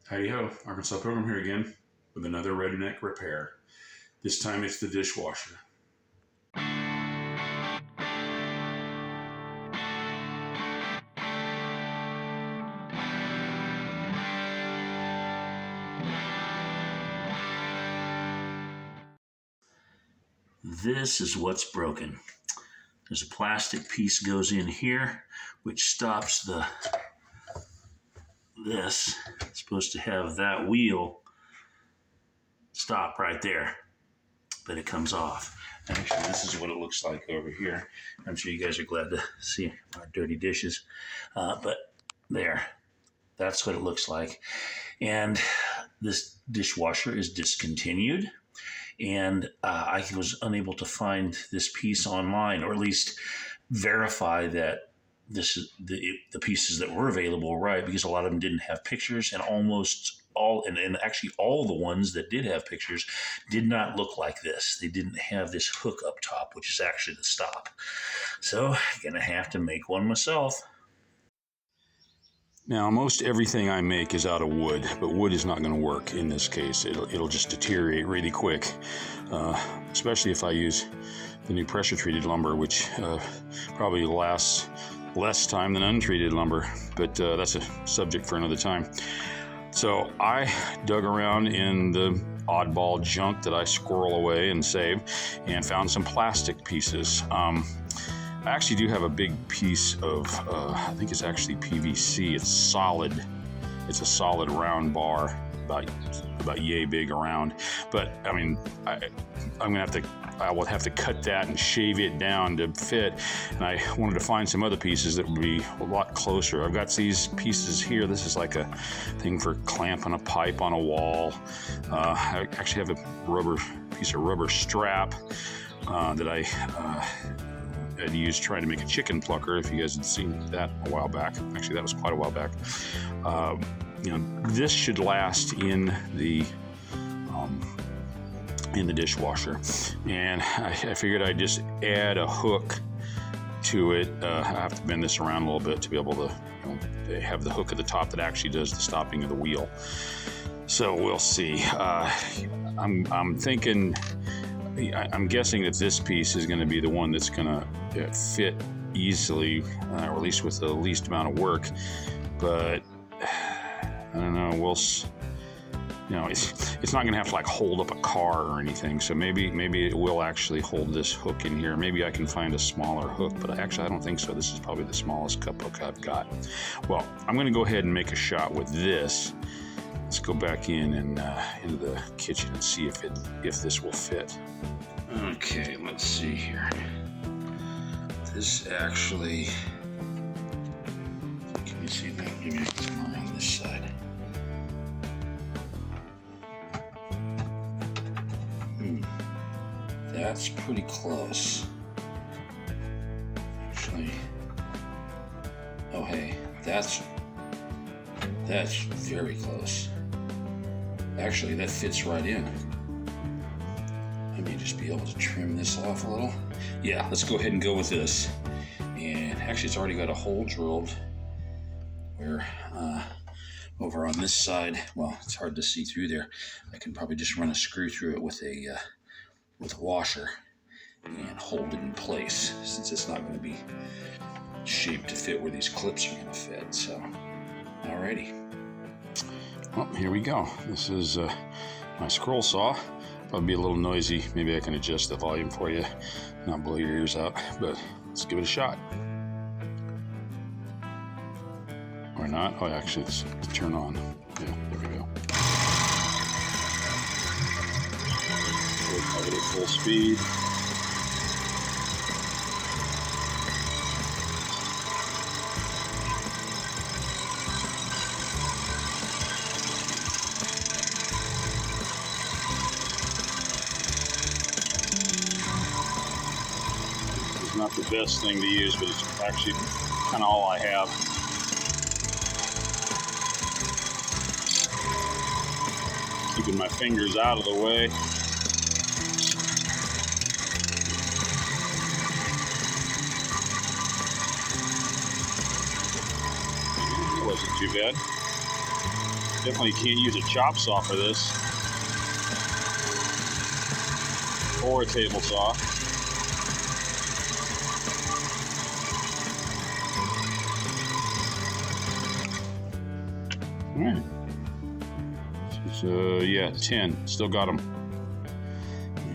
Howdy ho, Arkansas Pilgrim here again with another Redneck Repair. This time it's the dishwasher. This is what's broken. There's a plastic piece goes in here which stops this. It's supposed to have that wheel stop right there, but it comes off. Actually, this is what it looks like over here. I'm sure you guys are glad to see our dirty dishes, but there, that's what it looks like. And this dishwasher is discontinued, and I was unable to find this piece online, or at least verify that this is the pieces that were available, right? Because a lot of them didn't have pictures, and almost all, and actually all the ones that did have pictures did not look like this. They didn't have this hook up top, which is actually the stop. So I'm gonna have to make one myself. Now, most everything I make is out of wood, but wood is not going to work in this case. It'll just deteriorate really quick, especially if I use the new pressure-treated lumber, which probably lasts less time than untreated lumber, but that's a subject for another time. So I dug around in the oddball junk that I squirrel away and save, and found some plastic pieces. I actually do have a big piece of, I think it's actually PVC. It's solid. It's a solid round bar, about yay big around. But I mean, I will have to cut that and shave it down to fit. And I wanted to find some other pieces that would be a lot closer. I've got these pieces here. This is like a thing for clamping a pipe on a wall. I actually have a piece of rubber strap that I'd used trying to make a chicken plucker, if you guys had seen that a while back. Actually, that was quite a while back. This should last in the dishwasher, and I figured I'd just add a hook to it. I have to bend this around a little bit to be able to have the hook at the top that actually does the stopping of the wheel. So we'll see. I'm thinking. I'm guessing that this piece is going to be the one that's going to fit easily, or at least with the least amount of work. But I don't know. It's not going to have to like hold up a car or anything. So maybe it will actually hold this hook in here. Maybe I can find a smaller hook, but actually I don't think so. This is probably the smallest cup hook I've got. Well, I'm going to go ahead and make a shot with this. Let's go back in and into the kitchen and see if this will fit. Okay, let's see here. This actually, can you see that? Maybe I can come around this side. That's pretty close. Actually, oh hey, that's very close. Actually, that fits right in. I may just be able to trim this off a little. Yeah, let's go ahead and go with this. And actually, it's already got a hole drilled where over on this side, well, it's hard to see through there. I can probably just run a screw through it with a washer and hold it in place, since it's not going to be shaped to fit where these clips are going to fit. So, alrighty. Well, here we go. This is my scroll saw. Probably be a little noisy. Maybe I can adjust the volume for you, not blow your ears out, but let's give it a shot. Or not. Oh, actually, let's turn on. Yeah, there we go. We'll have it at full speed. Not the best thing to use, but it's actually kind of all I have. Keeping my fingers out of the way. It wasn't too bad. Definitely can't use a chop saw for this, or a table saw. All right. So yeah, 10. Still got them.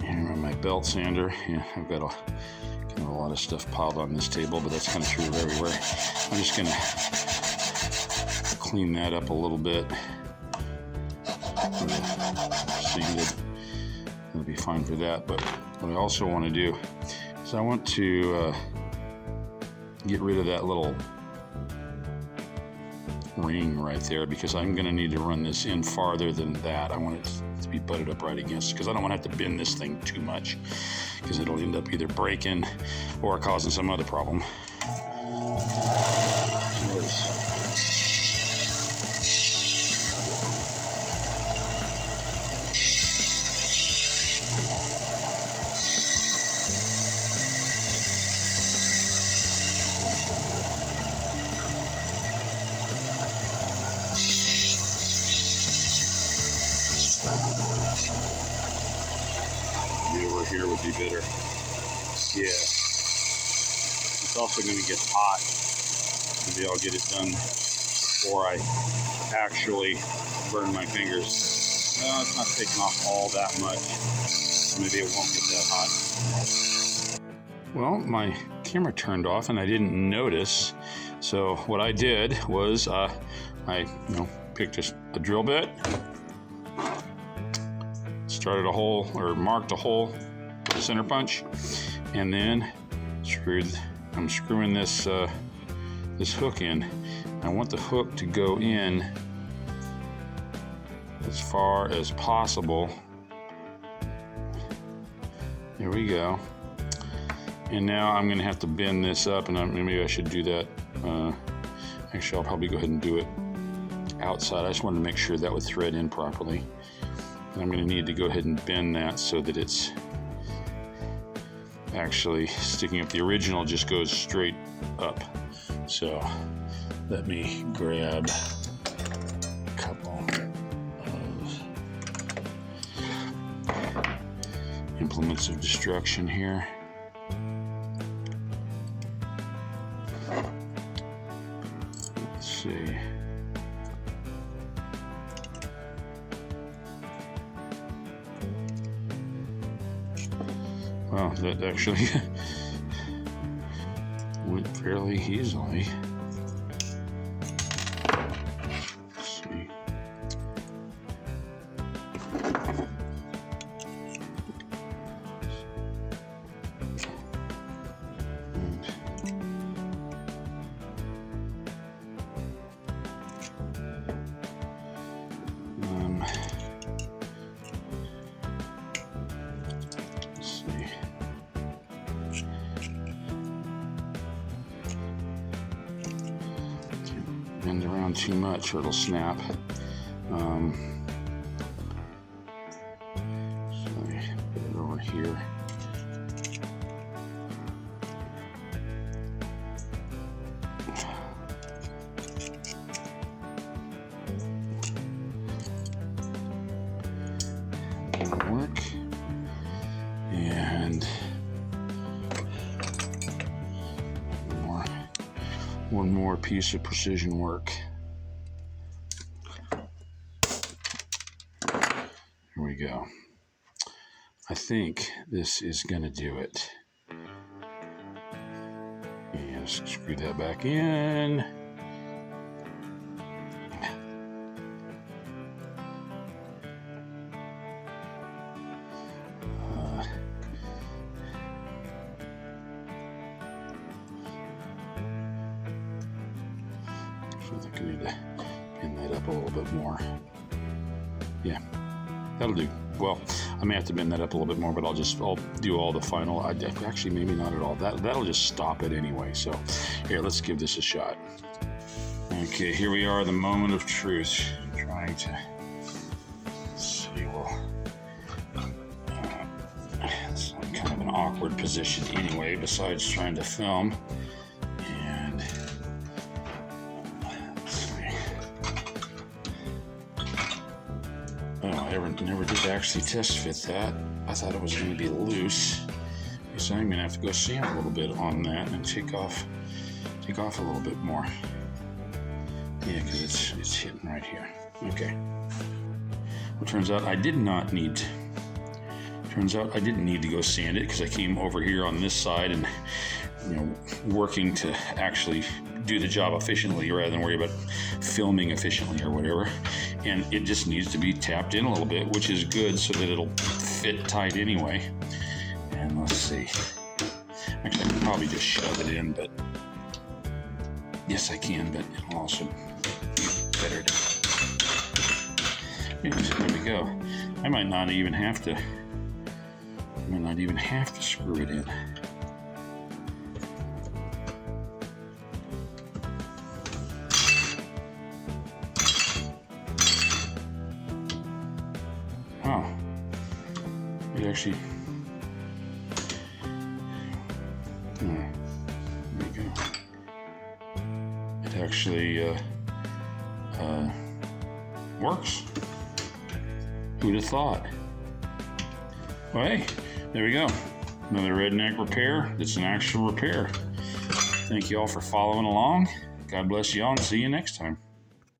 Here on my belt sander. Yeah, I've got a lot of stuff piled on this table, but that's kind of true of everywhere. I'm just gonna clean that up a little bit. Seated. It'll be fine for that. But what I also want to do is I want to get rid of that little ring right there, because I'm going to need to run this in farther than that. I want it to be butted up right against, because I don't want to have to bend this thing too much, because it'll end up either breaking or causing some other problem. Over here would be better. Yeah. It's also going to get hot. Maybe I'll get it done before I actually burn my fingers. Well, it's not taking off all that much. Maybe it won't get that hot. Well, my camera turned off and I didn't notice. So what I did was I picked a drill bit, started a hole, or marked a hole with a center punch, and then I'm screwing this this hook in. I want the hook to go in as far as possible. There we go. And now I'm going to have to bend this up, and maybe I should do that. Actually, I'll probably go ahead and do it outside. I just wanted to make sure that would thread in properly. I'm going to need to go ahead and bend that so that it's actually sticking up. The original just goes straight up. So let me grab a couple of implements of destruction here. Let's see. Well, that actually went fairly easily. Let's see. Bend around too much or it'll snap. So put it over here. That'll work. And one more piece of precision work. Here we go. I think this is going to do it. And screw that back in. I think I need to pin that up a little bit more. Yeah, that'll do. Well, I may have to bend that up a little bit more, but I'll do all the final. Actually, maybe not at all. That'll just stop it anyway. So here, let's give this a shot. Okay, here we are, the moment of truth. Trying to see. Well, it's kind of an awkward position anyway, besides trying to film. Oh, I never did actually test fit that. I thought it was going to be loose. So I'm going to have to go sand a little bit on that and take off a little bit more. Yeah, because it's hitting right here. Okay. Well, turns out I didn't need to go sand it because I came over here on this side and, you know, working to actually do the job efficiently rather than worry about filming efficiently or whatever. And it just needs to be tapped in a little bit, which is good so that it'll fit tight anyway. And let's see. Actually, I can probably just shove it in, but yes, I can, but it'll also be better to. Yeah, so there we go. I might not even have to screw it in. Oh, it actually. There we go. It actually works. Who'd have thought? Well, hey, there we go. Another Redneck Repair. It's an actual repair. Thank you all for following along. God bless you all and see you next time.